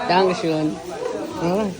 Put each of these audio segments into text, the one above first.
Dankeschön. Alright.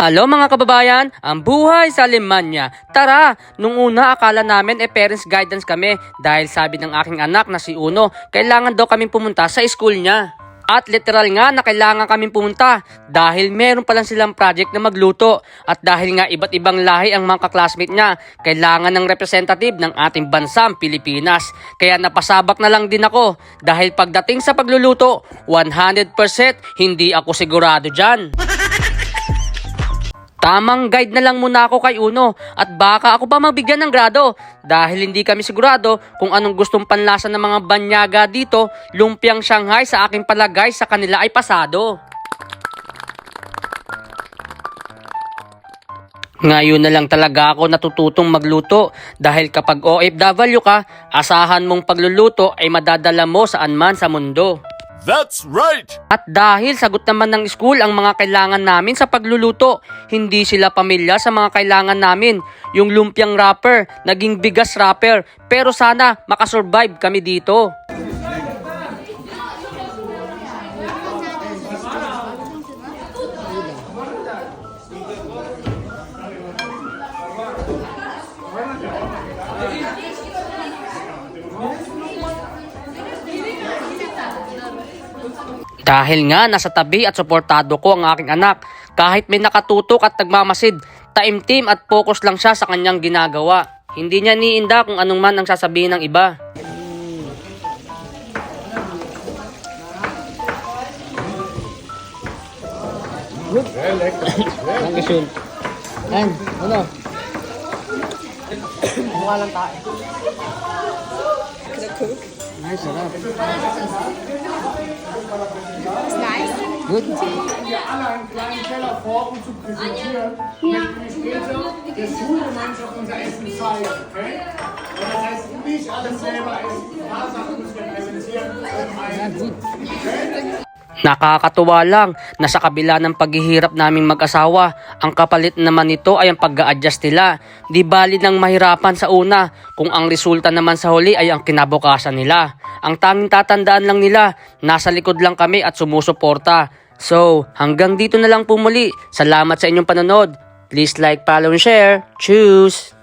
Halo mga kababayan, ang buhay sa Alemanya. Tara, nung una akala namin parents guidance kami dahil sabi ng aking anak na si Uno, kailangan daw kaming pumunta sa school niya. At literal nga na kailangan kaming pumunta dahil meron pa lang silang project na magluto. At dahil nga iba't ibang lahi ang mga kaklasmate niya, kailangan ng representative ng ating bansang Pilipinas. Kaya napasabak na lang din ako dahil pagdating sa pagluluto, 100% hindi ako sigurado dyan. Tamang guide na lang muna ako kay Uno at baka ako pa mabigyan ng grado dahil hindi kami sigurado kung anong gustong panlasa ng mga banyaga dito. Lumpiang Shanghai sa aking palagay sa kanila ay pasado. Ngayon na lang talaga ako natututong magluto dahil kapag OFW ka, asahan mong pagluluto ay madadala mo saan man sa mundo. That's right! At dahil sagot naman ng school ang mga kailangan namin sa pagluluto, hindi sila pamilya sa mga kailangan namin. Yung lumpiang wrapper, naging bigas wrapper, pero sana makasurvive kami dito. Dahil nga nasa tabi at suportado ko ang aking anak, kahit may nakatutok at nagmamasid, taimtim at focus lang siya sa kanyang ginagawa. Hindi niya niinda kung anong man ang sasabihin ng iba. Dankeschön. Yan, ano? Mukha lang tayo. Ay, sarap. Ist nice. Good. Wir alle einen kleinen Teller vor, um zu präsentieren. Ja. Der Schulgemeinschaft unser Essen zeigen, okay? Und das heißt, nicht alles selber essen. Ein paar Sachen müssen wir präsentieren. Nakakatuwa lang na sa kabila ng paghihirap naming mag-asawa, ang kapalit naman nito ay ang pag-a-adjust nila. Di bali nang mahirapan sa una kung ang resulta naman sa huli ay ang kinabukasan nila. Ang tanging tatandaan lang nila, nasa likod lang kami at sumusuporta. So, hanggang dito na lang po muli. Salamat sa inyong panonood. Please like, follow, and share. Choose!